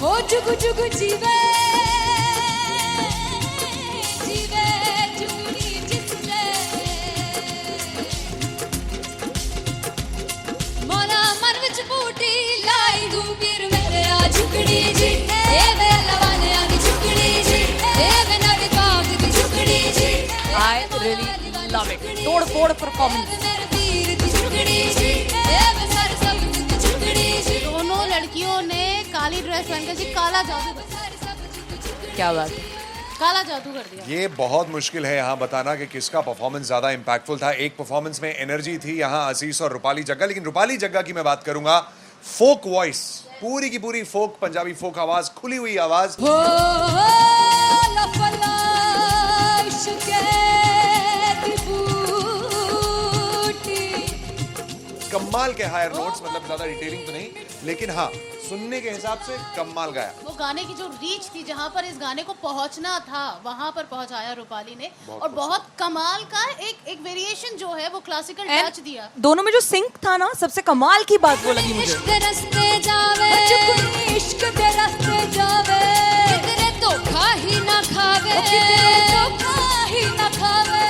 ओ जुगु जुगु जीवे जीवे जुगनी जिसले मोला मन विच बूटी लाई दूबीर मेरे आ झुकड़ी जी ए वे लवाने आनी झुकड़ी जी ए वे नवी बाग दी झुकड़ी जी I really love it. तोड़ फोड़ परफॉर्मेंस। दोनों लड़कियों ने काली ड्रेस पहनकर जी काला जादू कर क्या बात है। काला जादू कर दिया। ये बहुत मुश्किल है यहाँ बताना कि किसका परफॉर्मेंस ज्यादा इंपैक्टफुल था। एक परफॉर्मेंस में एनर्जी थी यहाँ असीस और रूपाली जग्गा, लेकिन रूपाली जग्गा की मैं बात करूंगा फोक वॉइस, पूरी की पूरी फोक, पंजाबी फोक आवाज, खुली हुई आवाज। कमाल के हायर नोट्स, मतलब ज्यादा डिटेलिंग तो नहीं, लेकिन हाँ सुनने के हिसाब से कमाल गाया। वो गाने की जो रीच थी, जहाँ पर इस गाने को पहुंचना था वहां पर पहुंचाया रूपाली ने, और बहुत कमाल का एक वेरिएशन जो है वो क्लासिकल टच दिया। दोनों में जो सिंक था ना, सबसे कमाल की बात वो लगी मुझे। इश्क दे रस्ते जावे इश्क दे रस्ते जावे कितने धोखा ही ना खावे कितने धोखा ही ना खावे।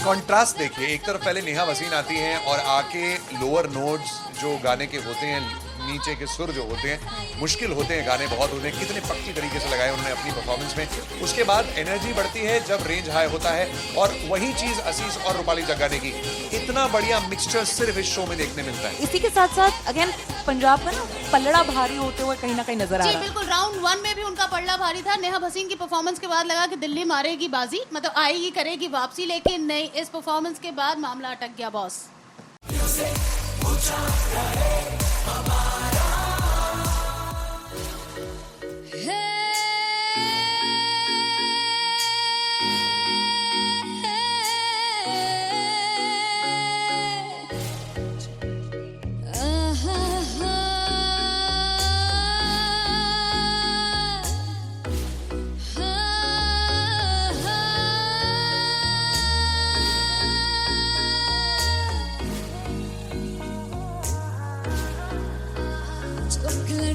कॉन्ट्रास्ट देखिए, एक तरफ पहले नेहा वसीन आती हैं और आके लोअर नोट्स जो गाने के होते हैं, नीचे के सुर जो होते हैं, मुश्किल होते हैं, गाने बहुत होते हैं, कितने पक्की तरीके से लगाए उन्होंने अपनी परफॉर्मेंस में। उसके बाद एनर्जी बढ़ती है जब रेंज हाई होता है, और वही चीज असीस और रूपाली जग्गा ने की। इतना बढ़िया मिक्सचर सिर्फ इस शो में देखने मिलता है। इसी के साथ साथ अगेन पंजाब का ना पलड़ा भारी होते हुए कहीं ना कहीं नजर आ जी रहा है। बिल्कुल, राउंड 1 में भी उनका पलड़ा भारी था। नेहा भसीन की परफॉर्मेंस के बाद लगा कि दिल्ली मारेगी बाजी, मतलब आएगी करेगी वापसी, लेकिन नहीं, इस परफॉर्मेंस के बाद मामला अटक गया बॉस।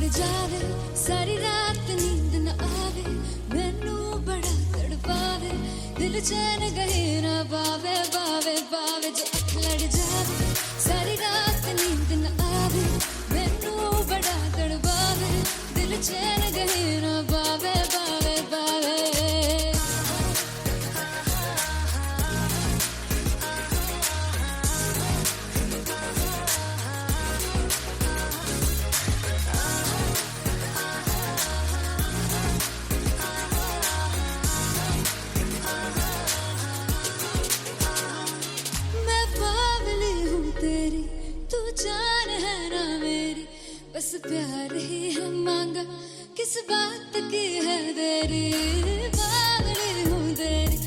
जावे सारी रात नींद न आवे मैनू बड़ा तड़पावे दिल चैन गहे ना पावे पावे पावे जो अख लड़ जावे सारी रात नींद न आवे मैनू बड़ा तड़पावे दिल चैन गहे ना पावे पावे पावे। जान है ना मेरी बस प्यार ही है मांगा किस बात की है देरी पागल हूँ तेरी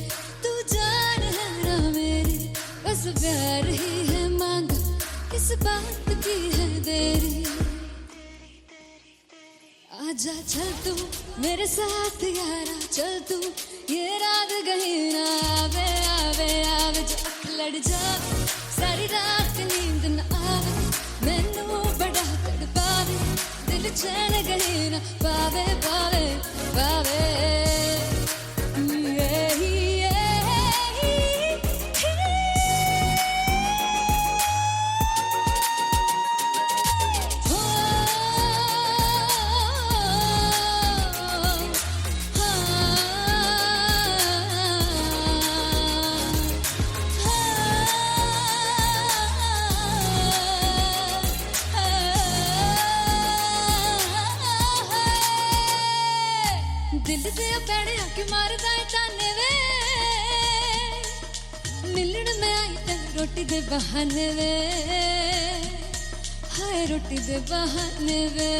तू जान है ना मेरी बस प्यार ही है मांगा किस बात की है देरी। आजा चल तू मेरे साथ यारा चल तू ये रात गही ना आवे आवे आवे जो अख लड़ जावे सारी रात नींद न आवे मैनू बड़ा तड़पावे दिल चैन गहे ना पावे पावे पावे। दिल से पैड़े आके मारदा है ताने वे मिलन में आई तेन रोटी दे बहाने वे हाय रोटी दे बहाने वे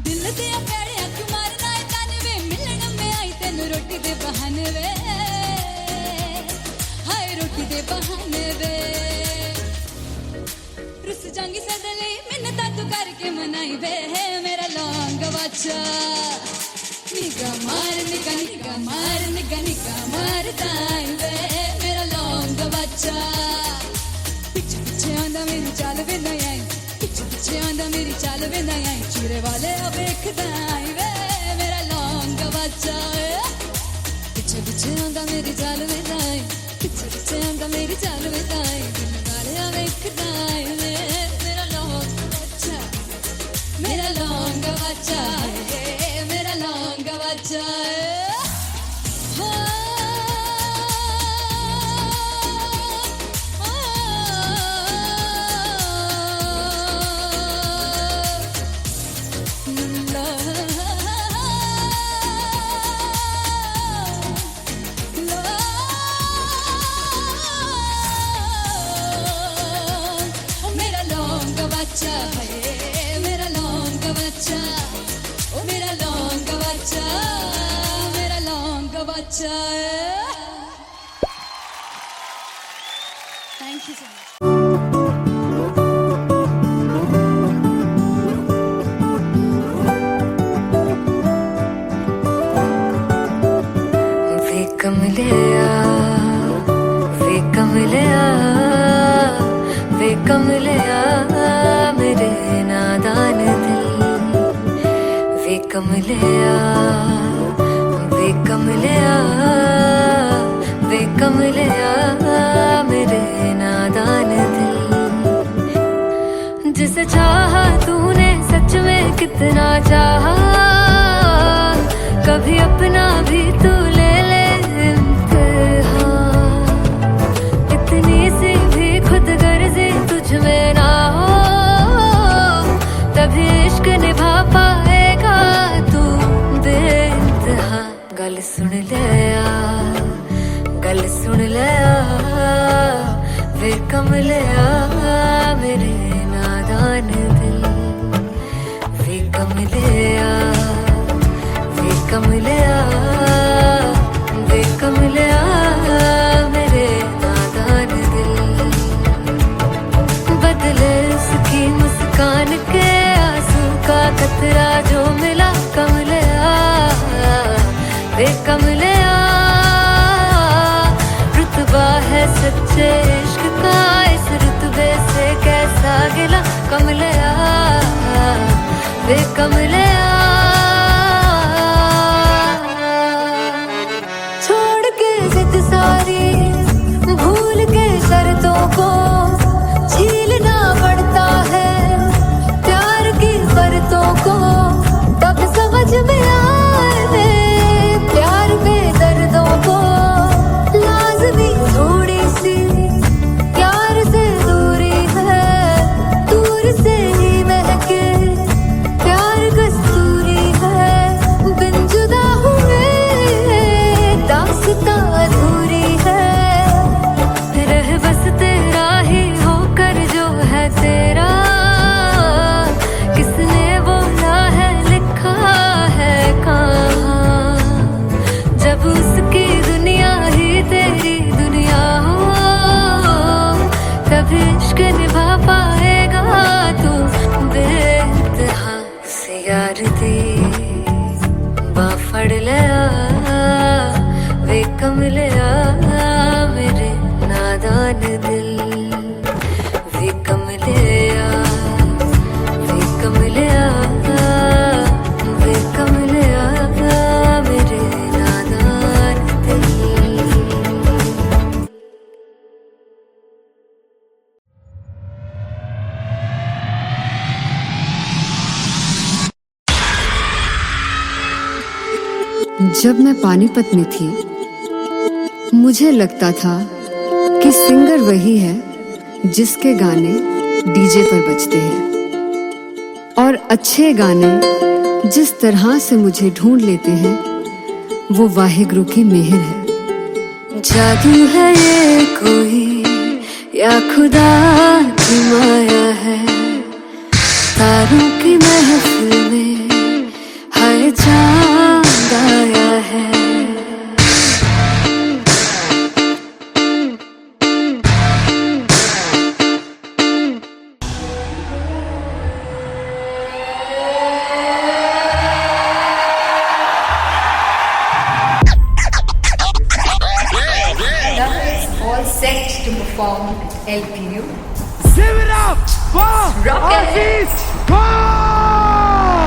दिल से पैड़े आके मारदा है ताने वे मिलन में आई तेन रोटी दे बहाने वे हाय रोटी दे बहाने वे। रुस जांगी सदले मिन्नता तू करके मनाई वे मेरा लौंग बच्चा निगा मार ताई वे मेरा लौंग बच्चा पीछे पीछे आंदा मेरी चाल वे ना आई पीछे पीछे आंदा मेरी चाल वे ना आई मेरे वाले वेखदा वे मेरा लौंगा बच्चा पीछे पीछे आंदा मेरी चाल में ताई पीछे पीछे आंदा मेरी चाल में ताई मेरे वाले वेखदा वे मेरा लौंगा बच्चा मेरा लौंगा बच्चा मेरा लौंगा बच्चा मेरा लौंगा बच्चा ओ मेरा लौंगा बच्चा मेरा लौंगा बच्चा थैंक यू सो मच वे कमलिया वे कमलिया वे कमलिया मेरे नादान दिल वे कमलिया वे कमलिया वे कमलिया मेरे नादान दिल जिसे चाहा तूने सच में कितना चाहा कभी अपना भी तू ले ले इम्तिहान इतनी सी भी खुद गर्जी तुझ में ना हो तभी इश्क निभा पाएगा तू बेइंतहा गल सुन लिया गल सुन लिया वे कमलिया मेरे नादान दिल वे कमलिया वे कमलिया वे कमलिया मेरे नादान दिल बदले उसकी मुस्कान के आंसू का कतरा जो मिला कमलिया वे कमलिया रुतबा है सच्चे इश्क का इस रुतबे से कैसा गिला कमलिया वे कमलिया छोड़ के जिद सारी भूल के शर्तों को झीलना पड़ता है प्यार की शर्तों को तब समझ में आए प्यार के दर्दों को लाज़मी थोड़ी सी प्यार से दूरी है दूर से ही महके प्यार कस्तूरी है बिन जुदा हुए दास्तां अधूरी है रह बस तेरा ही होकर जो है तेरा किसने बोला है लिखा है कहाँ जब उसकी दुनिया ही तेरी दुनिया हो तभी इश्क निभा पाएगा तू बेइंतहा से यार दी बाफड़ लिया वे कमलिया मेरे नादान दिल वे कमलिया वे कमलिया वे कमलिया मेरे नादान दिल जब मैं पानीपत में थी मुझे लगता था कि सिंगर वही है जिसके गाने डीजे पर बजते हैं और अच्छे गाने जिस तरह से मुझे ढूंढ लेते हैं वो वाहिगुरु की मेहर है जादू है ये कोई या खुदा की माया है तारों की महफिल में हाय चांद आया है Set to perform LPU. Give it up for Rock and Aziz Khan!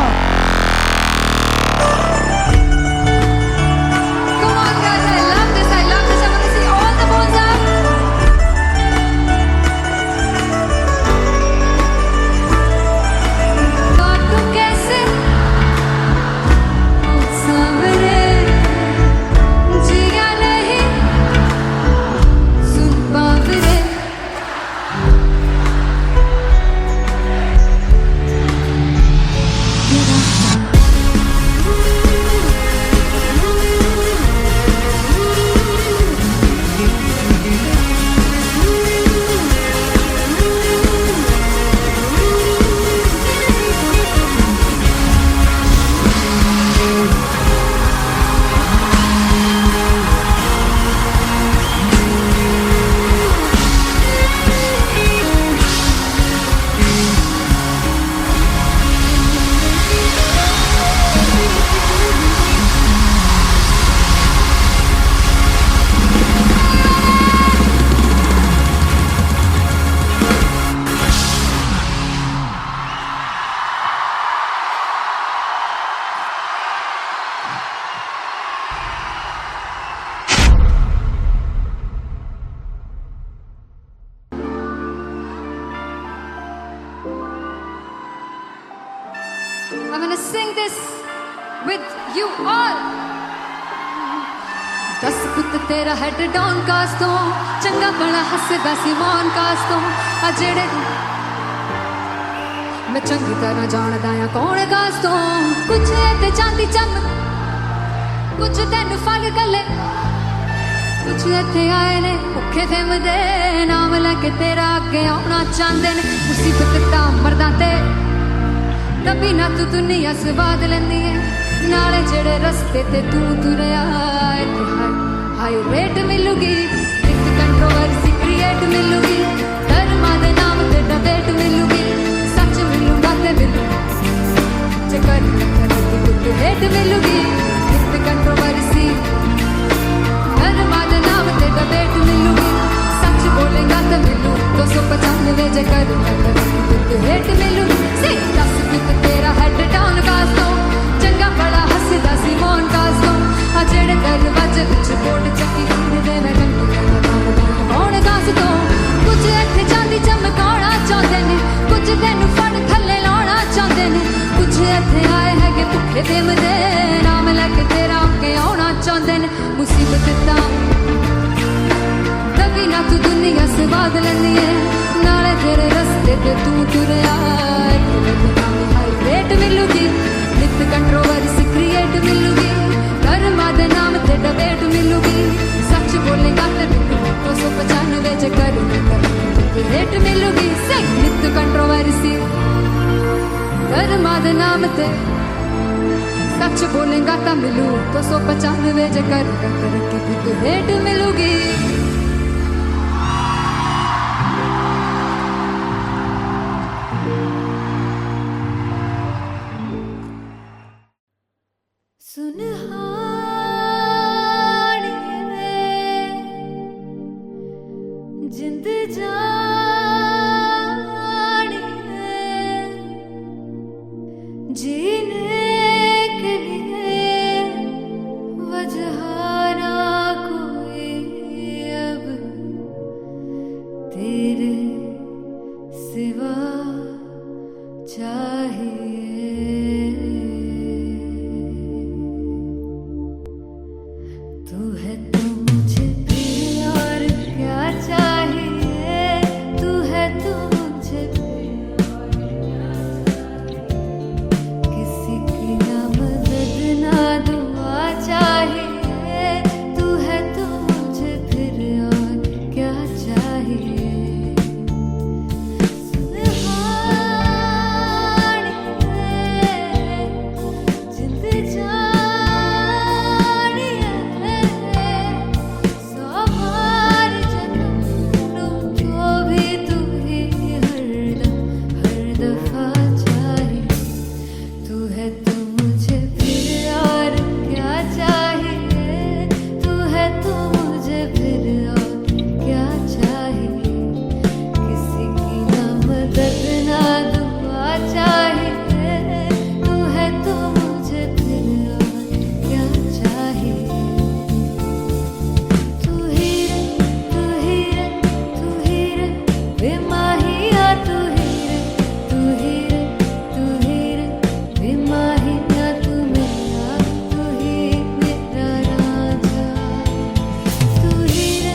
I'm gonna sing this with you all. दस पुत तेरा हेड डाउन कास तो चंगा बड़ा हसदा सिमोन कास तो आ जेड़े मैं चंगी तरह जानदा आ कौन कास तो कुछ ते चांदी चम कुछ तेन फल गले कुछ इत्थे आए ने भुखे फिमदे नाम लैके तेरा अगे आउणा चाहंदे ने मुसीबत दा मरदा ते तभी ना तू दुनिया स्वाद लैंदी है नाले जेड़े रस्ते ते तू तुरया इत्थे हाई रेट मिलूगी एक कंट्रोवर्सी क्रिएट मिलूगी धर्मा दे नाम ते डिबेट मिलूगी सच मिलूगा ते मिलू जे कर की कुछ रेट मिलूगी एक कंट्रोवर्सी धर्मा दे नाम ते डिबेट मिलूगी सच बोलेगा ते मिलू 295 जे कर की कुछ रेट मिलूगी से 10 कुछ तेरा हेड डाउन कास दो चंगा बड़ा हसदा सिमोन कास दो आ जेड़े दरवाजे विच बोर्ड चक्की दे मैं कौन कास दो कुछ इत्थे चांदी चमकाउणा चाहंदे ने कुछ तैनू फड़ थल्ले लाउणा चाहंदे ने कुछ इत्थे आए हैगे भुखे फिमदे नाम लैके तेरा अगे आउणा चाहंदे ने मुसीबत दा तभी ना तू दुनिया स्वाद लैंदी है नाले तेरे रस्ते ते तू तुरया हाई रेट मिलूगी नित कंट्रोवर्सी क्रिएट मिलूगी कर्मा दे नाम ते डिबेट मिलूगी सच बोलेगा ते मिलू 295 जे कर रेट मिलूगी से नित कंट्रोवर्सी कर्मा दे नाम ते सच बोलेगा ता मिलू 295 जे कर रेट मिलूगी जिंद जानी है जीने के लिए वजह ना कोई अब तेरे सिवा चाहिए तू है तो मुझे फिर और क्या चाहिए तू है तो मुझे किसी की ना मदद ना दुआ चाहिए तू है तो मुझे फिर और क्या चाहिए सुनहानी जिंद जानी है सौ बार जन्म जो भी तू ही हरदम हर दफा चाहिए तू है तो मुझे फिर और क्या चाहिए तू है तो मुझे फिर और क्या चाहिए किसी की ना मदद ना दुआ चाहिए तू है तो मुझे फिर और क्या चाहिए तू ही रे तू ही रे तू ही रे बेमाहिया तू ही रे तू ही रे तू ही रे बेमाहिया तू मेरा राजा तू ही रे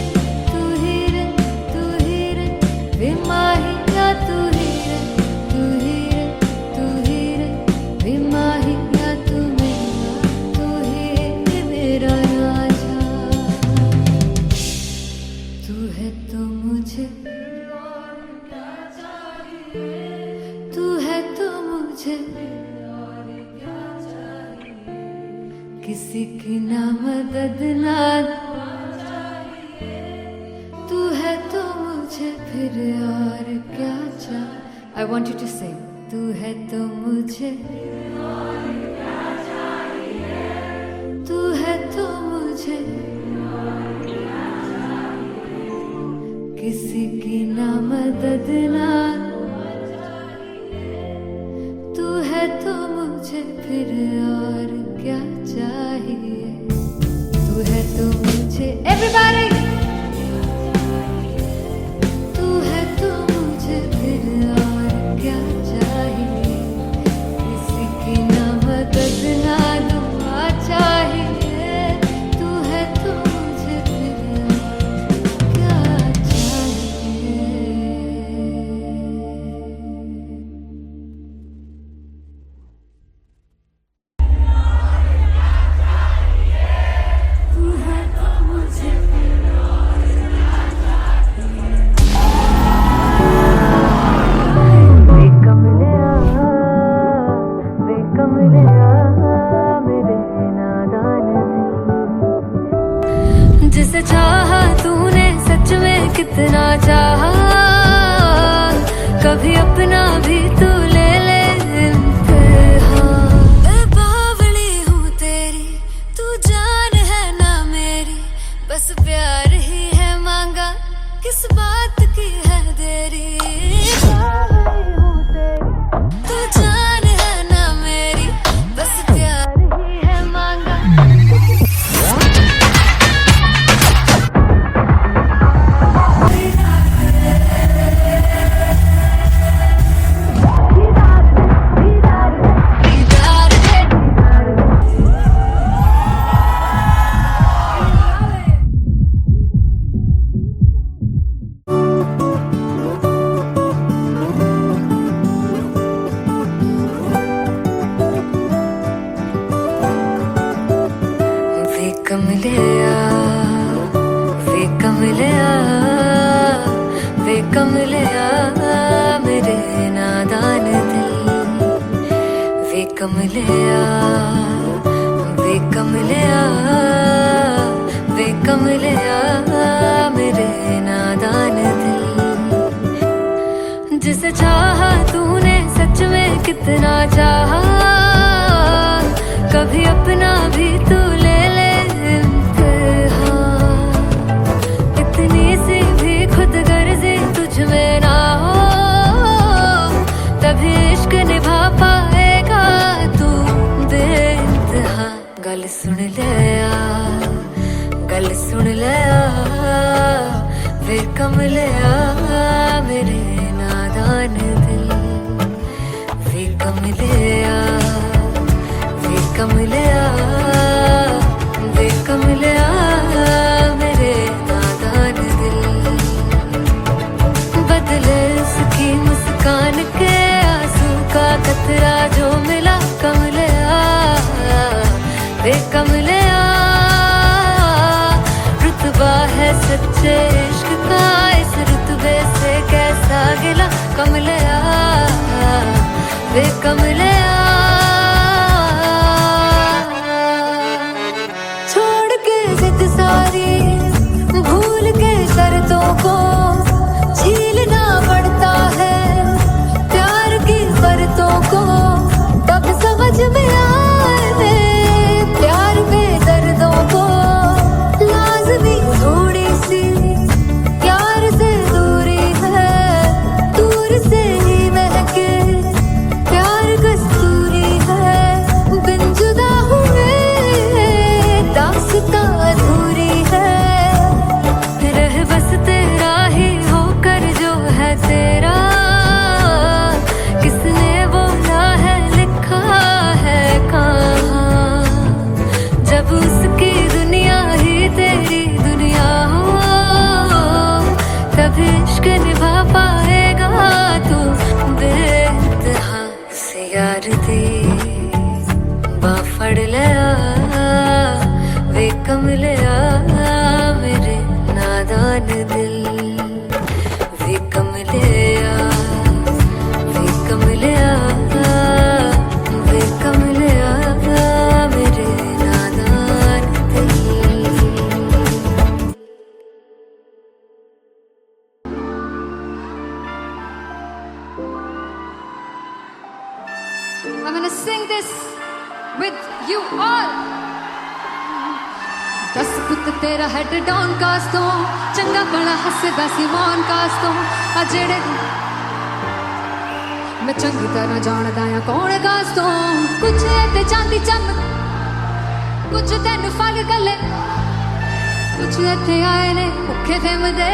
तू ही रे तू ही रे बेमाहिया तू ही रे तू ही रे तू ही रे बेमाहिया तू ही मेरा राजा तू है तो मुझे तू है तो मुझे किसी की ना मदद ना तू है तो मुझे फिर और क्या चाहिए I want you to sing तू है तो मुझे तू है तो मुझे किसी की ना मदद ना तू है तो मुझे फिर और क्या चाहिए तू है तो मुझे everybody तू है तो मुझे फिर और क्या चाहिए किसी की ना चाहा, कभी अपना भी तू ले ले इम्तिहान। मैं बावली हूँ तेरी, तू जान है ना मेरी, बस प्यार ही है मांगा, किस बात की है देरी। बावली हूँ तेरी, तू जान है ना मेरी, बस प्यार ही है मांगा। वे कमलिया मेरे नादान दिल, वे कमलिया मेरे नादान दिल। जिसे चाहा तूने सच में कितना चाहा, कभी अपना भी तू ले ले इम्तिहान। इतनी सी भी खुद गर्जी तुझ में ना हो, तभी इश्क निभा पाएगा तू बेइंतहा। गल सुन ले वे कमलिया मेरे नादान दिल, वे कमलिया मेरे नादान दिल। बदले उसकी मुस्कान के आंसू का कतरा जो मिला कमलिया, वे कमलिया। रुतबा है सच्चे इश्क का, इस रुतबे से कैसा गिला कमलिया, वे कमलिया। छोड़ के जिद सारी, भूल के शर्तों को, झीलना पड़ता है प्यार की शर्तों को। तब समझ में आए प्यार में दर्दों को, लाज़मी थोड़ी सी प्यार से दूरी है, दूर से ही महके प्यार कस्तूरी है। बिन जुदा हुए दास्तां अधूरी है, रह बस तेरा ही होकर जो है तेरा। किसने बोला है लिखा है कहाँ, जब उसकी दुनिया ही तेरी दुनिया हो, तभी इश्क निभा पाएगा तू बेइंतहा। से यार दी बांह फड़ लिया, वे कमलिया मेरे नादान दिल, वे कमलिया मेरे नादान दिल। I'm gonna sing this with you all. दस पुत तेरा हेड डाउन कास तो, चंगा बड़ा हसदा सी मौन कास तो। आ जेड़े मैं चंगी तरह जानदा आ कौन कास तो। कुछ ते चांदी चम, कुछ तेन फल गले, कुछ इत्थे आए ने भुखे फिरदे,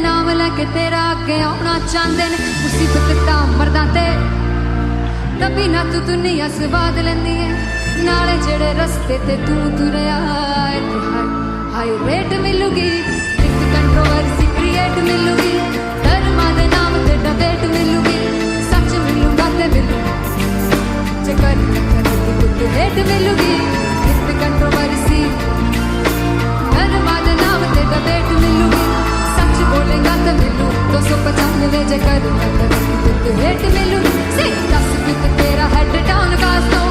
नाम लैके तेरा अगे आउणा चाहंदे ने। मुसीबत दा मरदा ते तभी ना तू दुनिया स्वाद लैंदी है, नाले जेड़े रस्ते ते तू तुरया इत्थे हाई रेट मिलूगी, एक कंट्रोवर्सी क्रिएट मिलूगी। धर्मा दे नाम ते डिबेट मिलूगी, सच मिलूगा ते मिलू जे कर कुछ रेट मिलूगी। एक कंट्रोवर्सी धर्मा दे नाम ते डिबेट मिलूगी, सच बोलेगा ते मिलू 295 जे कर कुछ रेट मिलूगी। से दस पित तेरा हेड डाउन कास तो,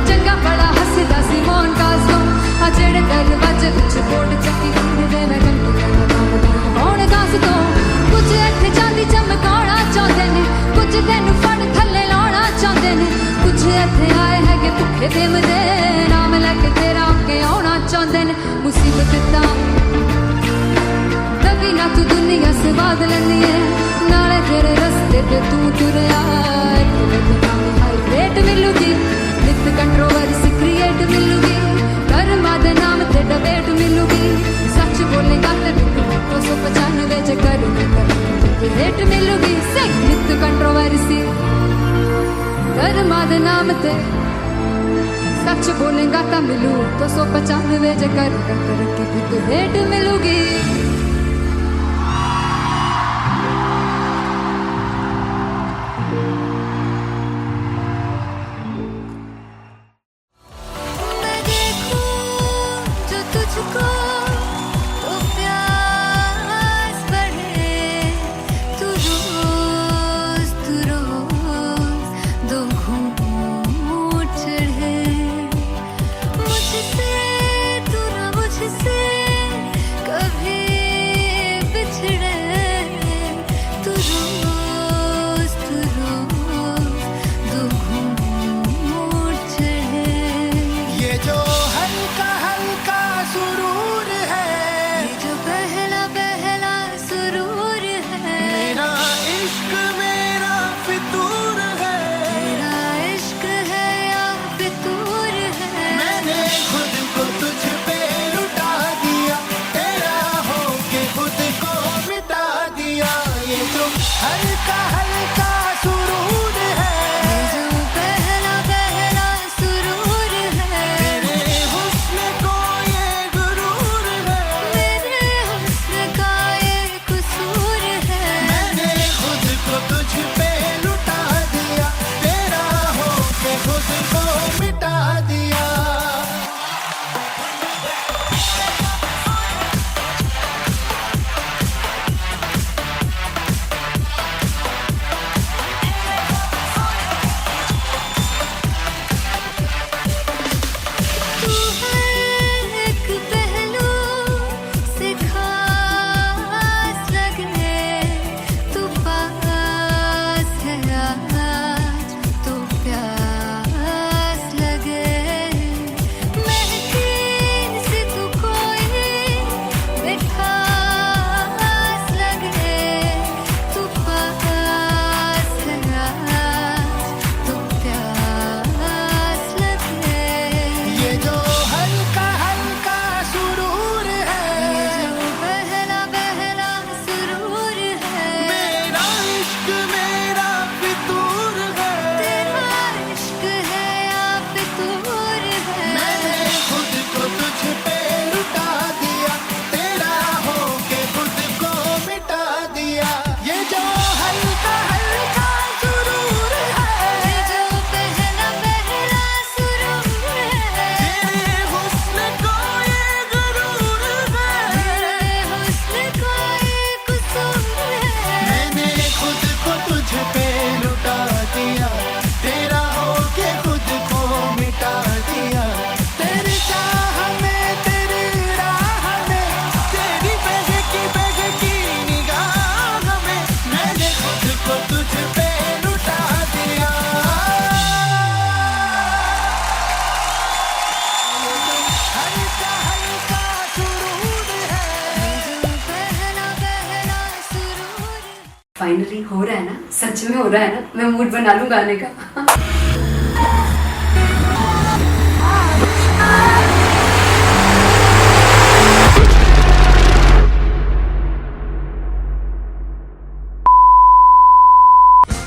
चंगा बड़ा हसदा सी मौन कास तो। आ जेड़े दरवाजे विच बोर्ड चक्की दे मैं गंदी कौन कास तो। कुछ स्वाद लेंदी है नाले तेरे रस्ते ते तू तुरया हाई रेट मिलूगी नित कंट्रोवर्सी क्रिएट मिलूगी कर्मा दे नाम ते डिबेट मिलूगी सच बोलेगा ते 295 च कर रेट मिलूगी सही नित कंट्रोवर्सी कर्मा दे नाम ते सच बोलेगा ता मिलू 295 च कर तरक्की रेट मिलूगी मैं देखूं जो तुझको तो प्यास बढ़े तू रोज दो घूंट चढ़े मुझसे तू ना मुझसे कभी बिछड़े तू रोज दो घूंट चढ़े ये जो हल्का हल्का सुरूर है ये जो पहला पहला सुरूर है मेरा इश्क मेरा फितूर है तेरा इश्क है या फितूर है मैंने खुद को तुझ पे लुटा दिया तेरा होके खुद को मिटा दिया ये जो हल्का हल्का सुरूर है ये जो पहला पहला सुरूर है तेरे हुस्न को ये गुरूर है मेरे हुस्न का ये कसूर है मैंने खुद को तुझ पे लुटा दिया तेरा होके खुद को मिटा दिया तू है एक पहलू से खास लगे तू पास है आज तो प्यास लगे महकी से तू कोई मिठास लगे तू पास है आज तो प्यास लगे ये जो हल्का हल्का सुरूर है ये जो पहला पहला सुरूर है मेरा इश्क मेरा फितूर है तेरा इश्क है या फितूर है मैंने खुद को तुझ पे लुटा दिया तेरा होके खुद को मिटा दिया ये जो हल्का हल्का सुरूर है ये जो पहला पहला सुरूर है तेरे हुस्न को ये गुरूर है मेरे हुस्न का ये कसूर है मैंने खुद को तुझ पे लुटा दिया तेरा होके खुद को मिटा दिया तेरी चाह में तेरी राह में तेरी बहकी निगाह में मैंने खुद को तुझ पे लुटा दिया हल्का हल्का सुरूर है जो पहला पहला सुरूर फाइनली हो रहा है ना, सच में हो रहा है ना, मैं मूड बना लूं गाने का।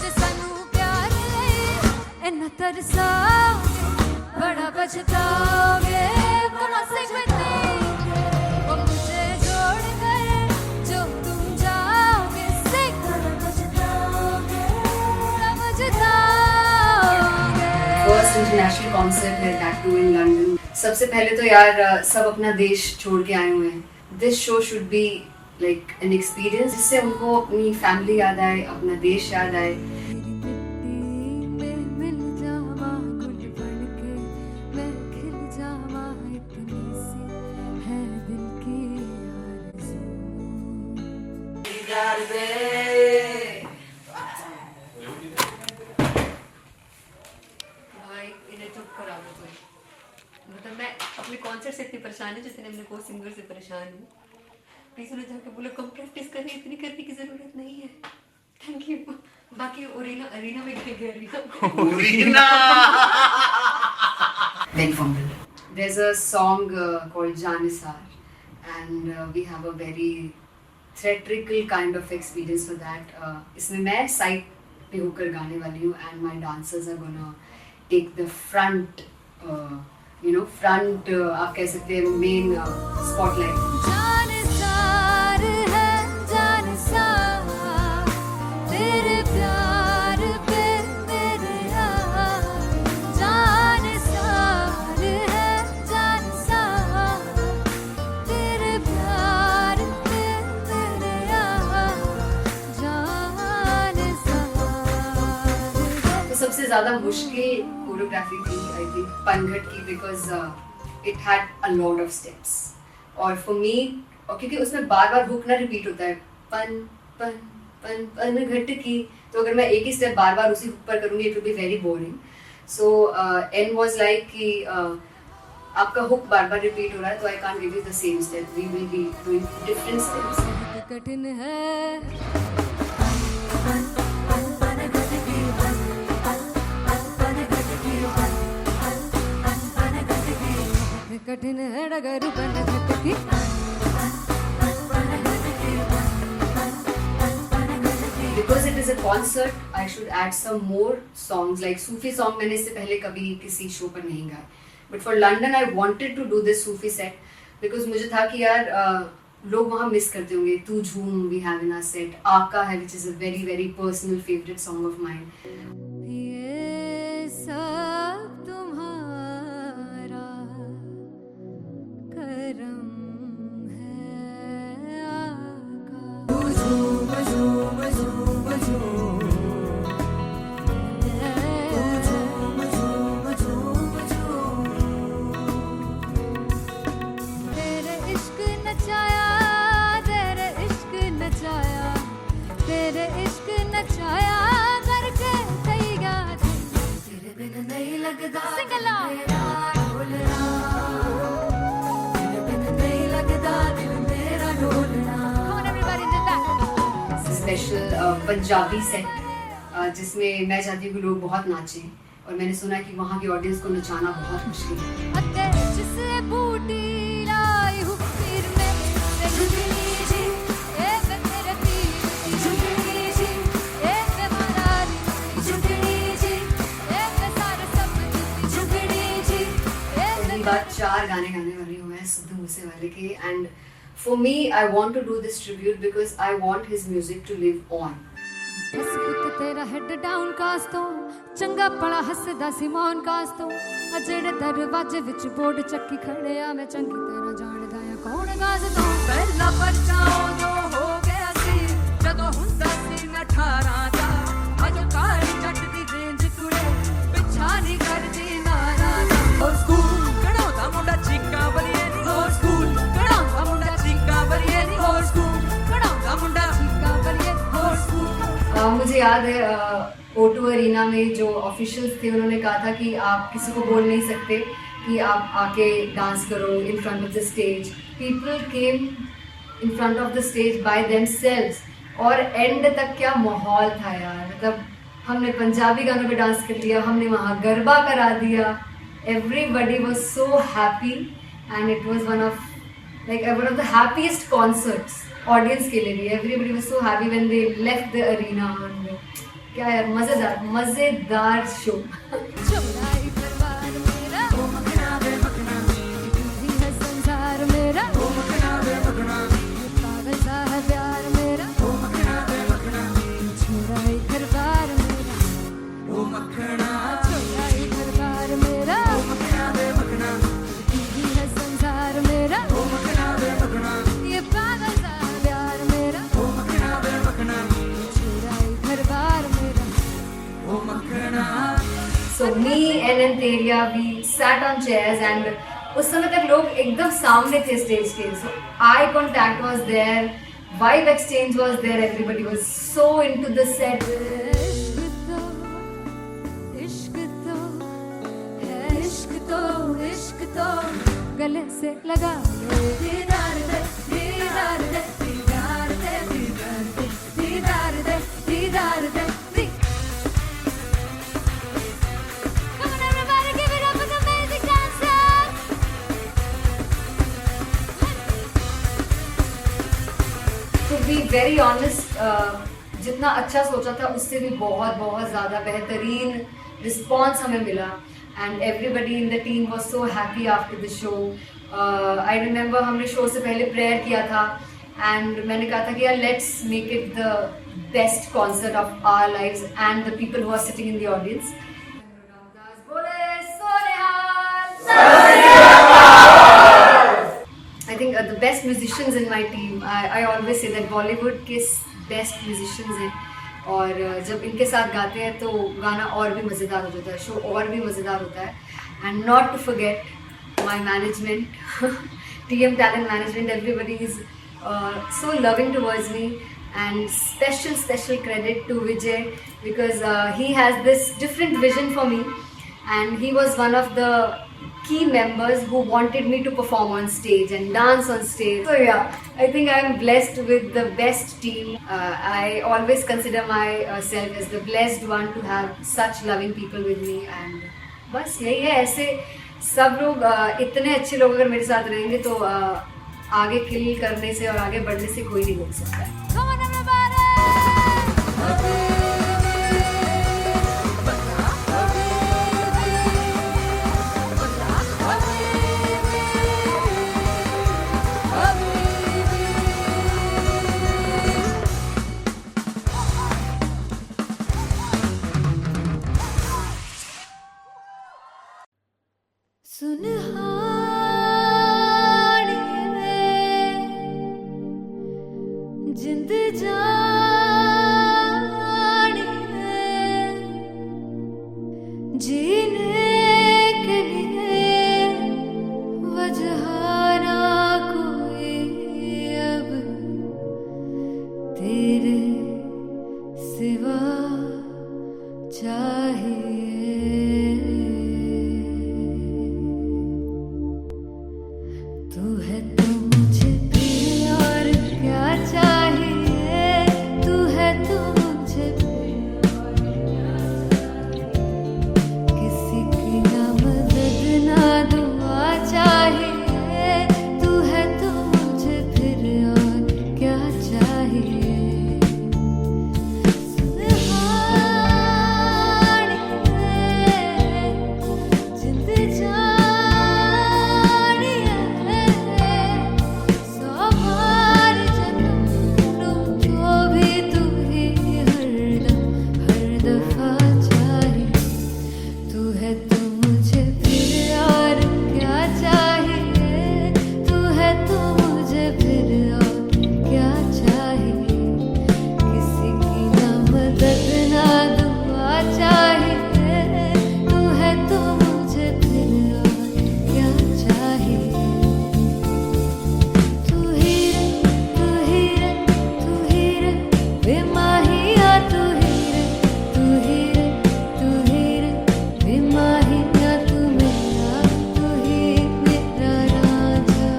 जे सानू प्यार लई इन्ना तरसाओगे बड़ा पछताओगे कहाँ से बतेंगे वो मुझे जोड़ कर जो तुम जाओगे से बड़ा पछताओगे फर्स्ट इंटरनेशनल कॉन्सर्ट है, दैट टू इन लंदन। सबसे पहले तो यार सब अपना देश छोड़ के आए हुए हैं। This show should be like an experience जिससे उनको अपनी फैमिली याद आए, अपना देश याद आए। मिल जावा गुल बन के मैं खिल जावा इतनी सी है दिल की आरज़ू भाई इन्हें चुप करा दो कोई। मतलब मैं अपने कॉन्सर्ट से इतनी परेशान हूँ जितने अपने को सिंगर से परेशान हूँ। प्लीज उन्हें जाके बोलो कम प्रैक्टिस करनी, इतनी करने की जरूरत नहीं है। Thank you. बाकी अरीना में गए arena Very fumble. There's a song called Janisar, and we have a very theatrical kind of experience for that. इसमें मैं साइड पे होकर गाने वाली हूँ, and my dancers are gonna take the front, front आप कह सकते हैं main spotlight. जानसार है जानसार तेरे प्यार पे मेरे यार, जानसार है जानसार तेरे प्यार पे मेरे यार, जानसार। तो सबसे ज़्यादा मुश्किल कोरियोग्राफी थी आई थिंक पनघट की, because it had a lot of steps, और फॉर मी, और क्योंकि उसमें बार बार हुक ना रिपीट होता है, पन पन पन पनघट की, तो अगर मैं एक ही स्टेप बार बार उसी हुक पर करूँगी it will be very boring. So an was like कि आपका हुक बार बार रिपीट हो रहा है, तो I can't give you the same step, we will be doing different steps. कठिन है कठिन है डगर पनघट की, Because it is a concert, I should add some more songs, like Sufi song मैंने इससे पहले कभी किसी शो पर नहीं गाया, but for London I wanted to do this Sufi set because मुझे था कि यार लोग वहाँ मिस करते होंगे। तू झूम we have in our set, आका है which is a very very personal favorite song of mine. ये सब तुम्हारा करम है आका। तेरे इश्क नचाया तेरे इश्क नचाया तेरे इश्क नचाया करके कईगा तेरे बिन नहीं लगदा सिंगला ढोलना, तेरे बिन नहीं लगदा दिल मेरा ढोलना। Come on everybody did that. Special Punjabi set जिसमें मैं चाहती हूँ कि लोग बहुत नाचें, और मैंने सुना है कि वहाँ की ऑडियंस को नचाना बहुत मुश्किल है। अते जिसे बूटी लाई हूँ पीर में ते झुगनी जी ए वे मेरे पीर की झुगनी जी ए वे महारानी झुगनी जी ए वे सारे सब की झुगनी जी ए पहली बार 4 गाने गाने वाली हूँ मैं सिद्धू मूसेवाले के, and for me I want to do this tribute because I want his music to live on. बस पुत तेरा हेड डाउन कास तो चंगा पड़ा हसदा सी मौन कास तो आ जेड़े दरवाजे विच बोर्ड चक्की खड़े आ मैं चंगी तरह जानदा आ कौन गाज तो पहला बच्चा उदों हो गया सी जदों हुंदा सी मैं 18 दा, अजो काली जट दी रेंज कुड़े पिछा नहीं करदी नारा दा। हो स्कूल कढ़ाउंदा मुंडा चीका बलिए नी, हो स्कूल कढ़ाउंदा मुंडा चीका बलिए नी, हो स्कूल कढ़ाउंदा मुंडा का बलिए हो स्कूल। मुझे याद है O2 अरीना में जो ऑफिशियल्स थे उन्होंने कहा था कि आप किसी को बोल नहीं सकते कि आप आके डांस करो in front of the stage. People came in front of the stage by themselves, और एंड तक क्या माहौल था यार, मतलब हमने पंजाबी गानों पे डांस कर लिया, हमने वहाँ गरबा करा दिया, everybody was so happy and it was one of the happiest concerts audience के लिए भी। Everybody was so happy when they left the arena, क्या यार मजेदार शो। चौड़ाई परवार मेरा ओ मखना वे मखना भी है संसार मेरा ओ मखना वे मखना पागल सा है प्यार मेरा ओ मखना वे मखना चौड़ाई परवार मेरा ओ मखना चौड़ाई परवार मेरा ओ मखना वे मखना भी है संसार मेरा ओ मखना वे मखना ये पागल सा है प्यार मेरा ओ मखना वे मखना चौड़ाई परवार मेरा। So me and Antelia, we sat on chairs and उस समय तक लोग एकदम सामने थे स्टेज के, so eye contact was there, vibe exchange was there, everybody was so into the set. इश्क तो गले से लगा लो दीदार दे दीदार दे दीदार दे दीदार दे दीदार दे दीदार दे दी Come on everybody, give it up for the amazing dancers. To be very honest, जितना अच्छा सोचा था उससे भी बहुत बहुत ज़्यादा बेहतरीन रिस्पॉन्स हमें मिला and everybody in the team was so happy after the show. I remember हमने शो से पहले प्रेयर किया था एंड मैंने कहा था कि यार let's make it the best concert of our lives and the people who are sitting in the audience. बोले सोनिहाल. I think the best musicians in my team. I always say that Bollywood के best musicians हैं और जब इनके साथ गाते हैं तो गाना और भी मज़ेदार हो जाता है, शो और भी मज़ेदार होता है. And not to forget my management, TM Talent Management. Everybody is so loving towards me and special credit to Vijay because he has this different vision for me and he was one of the key members who wanted me to perform on stage and dance on stage. So yeah, I think I am blessed with the best team. I always consider myself as the blessed one to have such loving people with me and बस यही है. ऐसे सब लोग इतने अच्छे लोग अगर मेरे साथ रहेंगे तो आगे किल करने से और आगे बढ़ने से कोई नहीं रोक सकता है. Come on everybody. सुनहानिए जिंद जानिए जीने के लिए वजह ना कोई अब तेरे सिवा चाहिए. तू है तो मुझे फिर और क्या चाहिए. तू है तो मुझे फिर और क्या चाहिए. किसी की ना मदद ना दुआ चाहिए. तू है तो मुझे फिर और क्या चाहिए. सुनहानिए जिंद जानिए सौ बार जन्म लूं तो भी तू ही हरदम हर दफा चाहिए. तू है तो मुझे फिर और क्या चाहिए. तू है तो मुझे फिर और क्या चाहिए. किसी की ना मदद ना दुआ चाहिए. तू है तो मुझे फिर और क्या चाहिए. तू ही रे बेमाहिया. तू ही रे बेमाहिया. तू मेरा तू ही मेरा राजा.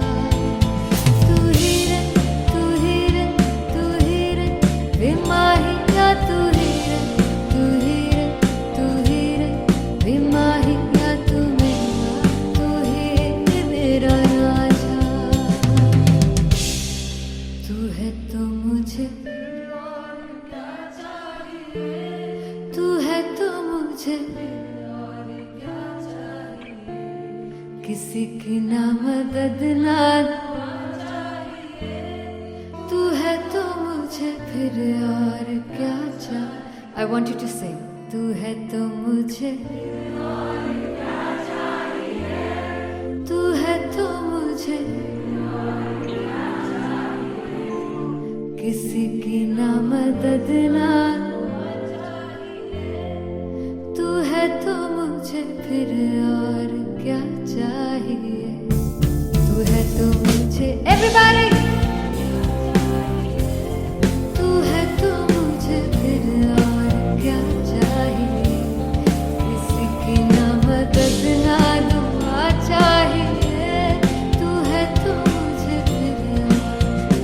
तू ही रे बेमाहिया. तू ही रे बेमाहिया. तू मेरा राजा. तू है तो मुझे तू है तो मुझे किसी की ना मदद ना तू है तो मुझे फिर और क्या चाहिए. I want you to sing. तू है तो मुझे तू है तो मुझे किसी की ना मदद ना तू है तो मुझे फिर और क्या चाहिए. तू है तो मुझे everybody. तू है तो मुझे फिर और क्या चाहिए. किसी की ना मदद ना दुआ चाहिए. तू है तो मुझे फिर और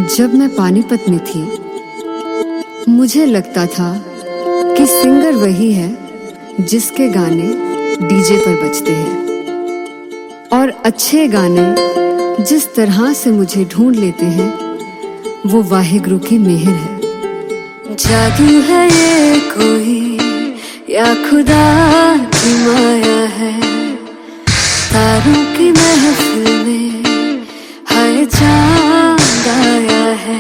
जब मैं पानीपत में थी, मुझे लगता था कि सिंगर वही है जिसके गाने डीजे पर बजते हैं, और अच्छे गाने जिस तरह से मुझे ढूंढ लेते हैं वो वाहिगुरु की मेहर है। जादू है ये कोई या खुदा की माया है, तारों की महफिल में हाय चांद आया है।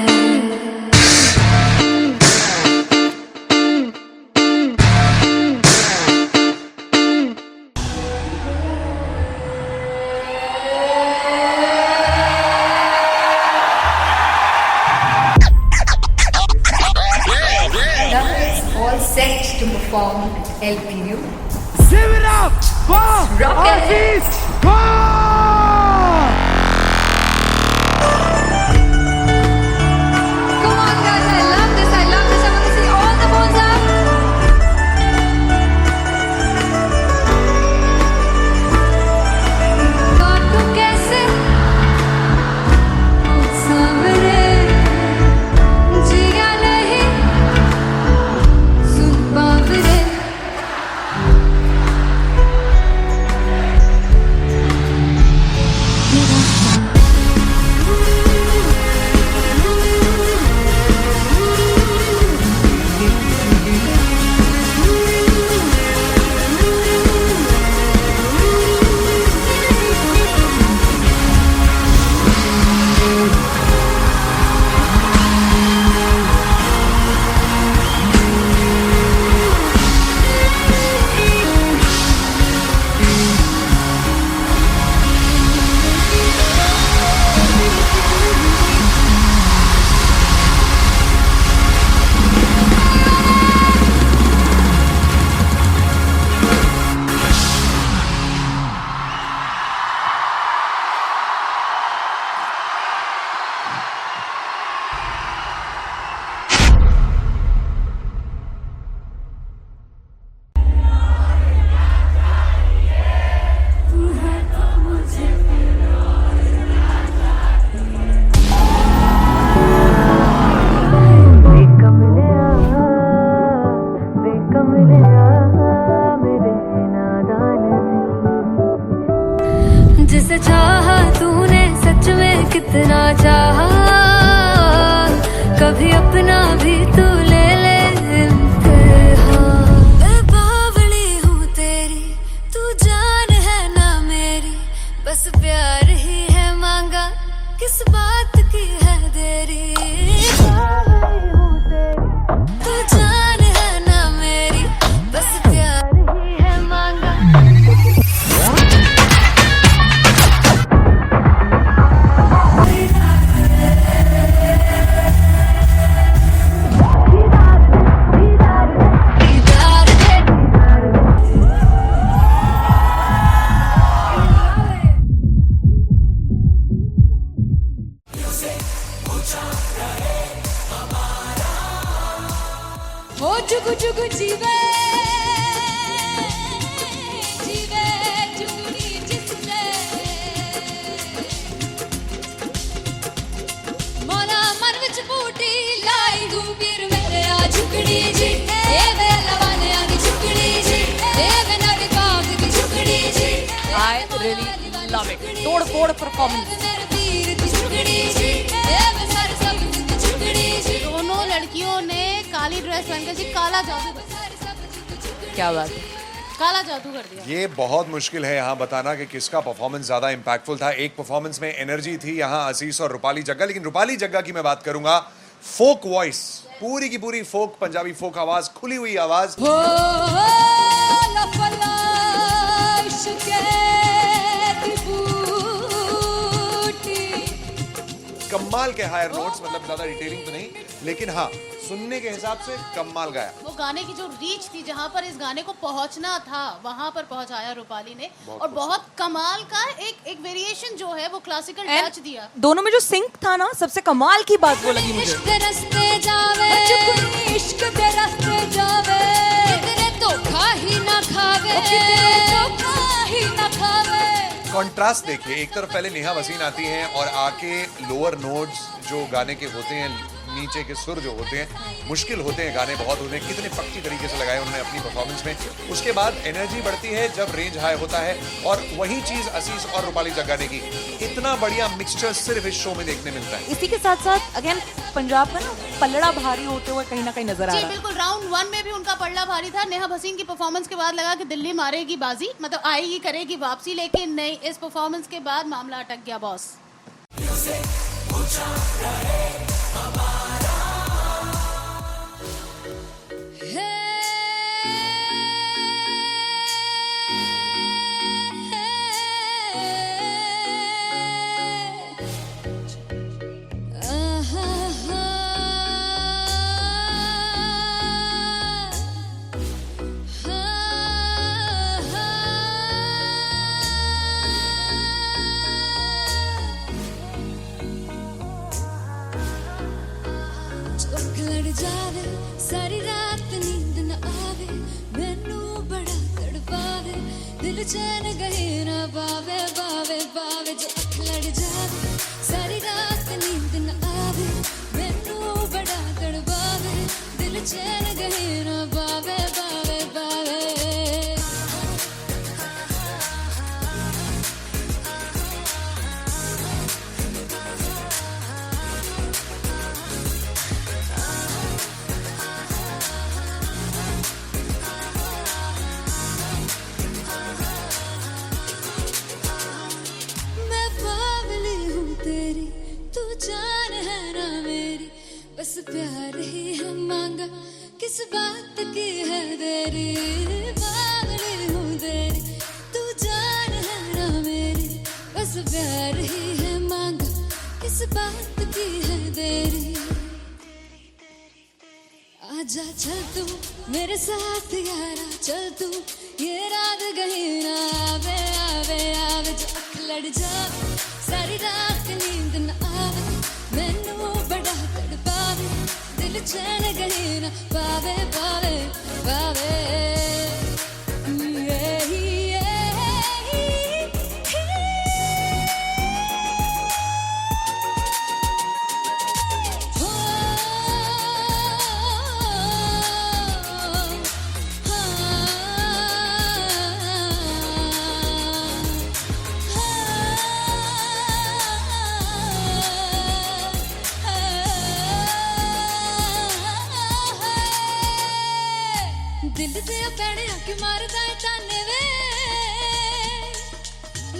All set to perform LPU. Sivrap! Wow! Rock and Aziz! Wow! Come on guys, I love this, I love this. I want to see all the balls up. काटूं कैसे सामने जिया नहीं सुन पावरे। जिसे चाहा तूने सच में कितना चाहा, कभी अपना भी तू ले ले इम्तिहान। मैं बावली हूँ तेरी, तू जान है ना मेरी, बस प्यार ही है मांगा, किस बात की है देरी। बावली हूँ तेरी, तू जान है ना मेरी, बस प्यार ही है मांगा। ओ चुगु चुगु जीवे जीवे चुगुनी जिसने मौला मन विच बूटी लाई गुबीर मेरे आ झुकड़ी जी, ए वे लवाने आ दी झुकड़ी जी, ए वे नदी बाग दी झुकड़ी जी। I really love it. तोड़ फोड़ परफॉर्मेंस। मेरे वीर दी झुकड़ी जी, ए वे सारे सब दी झुकड़ी जी। दोनों लड़कियों ने काली ड्रेस पहनकर जी काला जादू कर दिया। क्या बात है। काला जादू कर दिया। ये बहुत मुश्किल है यहाँ बताना कि किसका परफॉर्मेंस ज्यादा इंपैक्टफुल था। एक परफॉर्मेंस में एनर्जी थी यहाँ असीस और रूपाली जग्गा, लेकिन रूपाली जग्गा की मैं बात करूंगा, फोक वॉइस, पूरी की पूरी फोक, पंजाबी फोक आवाज, खुली हुई आवाज। हो लफला इश्क़ दी बूटी। कमाल के हायर नोट्स, मतलब ज्यादा डिटेलिंग तो नहीं, लेकिन हाँ सुनने के हिसाब से कमाल गाया। वो गाने की जो रीच थी, जहाँ पर इस गाने को पहुंचना था वहां पर पहुंचाया रूपाली ने, और बहुत कमाल का एक वेरिएशन जो है वो क्लासिकल टच दिया। दोनों में जो सिंक था ना, सबसे कमाल की बात वो लगी मुझे। इश्क़ दे रस्ते जावे, इश्क़ दे रस्ते जावे, किधरे धोखा ही ना खावे, किधरे धोखा ही ना खावे। कॉन्ट्रास्ट देखिए, एक तरफ पहले नेहा वसीन आती हैं और आके लोअर नोट्स जो गाने के होते हैं, नीचे के सुर जो होते हैं, मुश्किल होते हैं, गाने बहुत होते हैं, कितने पक्की तरीके से लगाए उन्होंने अपनी परफॉर्मेंस में। उसके बाद एनर्जी बढ़ती है जब रेंज हाई होता है, और वही चीज असीस और रूपाली जग्गाने की, इतना बढ़िया मिक्सचर सिर्फ इस शो में देखने मिलता है। इसी के साथ साथ अगेन पंजाब का ना पलड़ा भारी होते हुए कहीं ना कहीं नजर आ जी रहा है। बिल्कुल, राउंड 1 में भी उनका पलड़ा भारी था। नेहा भसीन की परफॉर्मेंस के बाद लगा कि दिल्ली मारेगी बाजी, मतलब आएगी, करेगी वापसी, लेकिन नहीं, इस परफॉर्मेंस के बाद मामला अटक गया बॉस। लड़ जावे सारी रात नींद न आवे, मैनू बड़ा तड़पावे, दिल चैन गहे ना पावे, पावे पावे जो अख लड़ जावे सारी रात नींद न आवे, मैनू बड़ा तड़पावे, दिल चैन गहे ना पावे, पावे पावे। जान है ना मेरी, बस प्यार ही है मांगा, किस बात की है देरी, पागल हूँ तेरी, तू जान है ना मेरी, बस प्यार ही है मांगा, किस बात की है देरी। आजा चल तू मेरे साथ यारा, चल तू ये रात कहीं ना आवे, आवे आवे जो अख लड़ जावे सारी रात नींद न आवे, मैनू बड़ा तड़पावे, दिल चैन कहीं ना पावे, पावे पावे। दिल दे पैणे आके मारदा है ताने वे,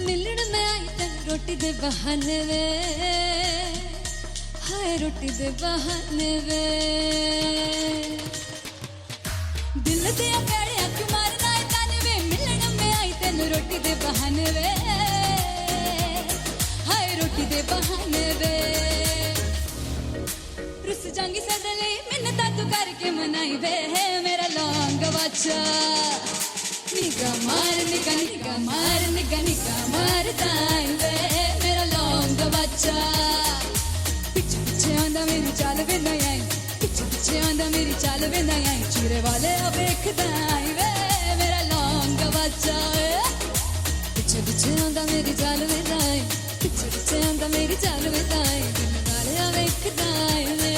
मिलन में आई तन रोटी दे बहाने वे, हाय रोटी दे बहाने वे। दिल दे पैणे आके मारदा है ताने वे, मिलन में आई तन रोटी दे बहाने वे, हाय रोटी दे बहाने वे। रुस जांगी सदले मिन्नता तू करके मनाई वे, मेरा लौंग बच्चा निगा मार, निगा निगा मार, निगा निगा मार ताई वे, मेरा लौंग बच्चा। पीछे पीछे आंदा मेरी चाल वे ना आई, पीछे पीछे आंदा मेरी चाल वे ना आई, चूरे वाले वेखदा आई वे, मेरा लौंग बच्चा। पीछे पीछे आंदा मेरी चाल वे ना आई, पीछे पीछे आंदा मेरी चाल वे ना आई, दिन वाले वेखदा आई वे,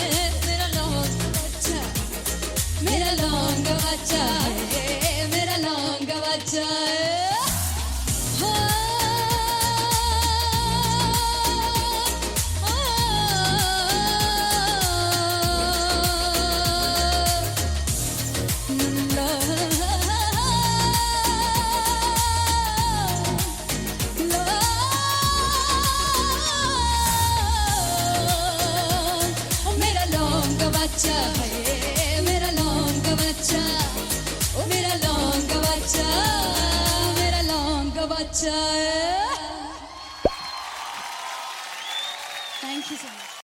मेरा लौंग बच्चा, मेरा लौंग बच्चा, मेरा लौंग बच्चा। मेरा लौंग बच्चा है, मेरा लौंग बच्चा, ओ मेरा लौंग बच्चा, मेरा लौंग बच्चा। Thank you so much.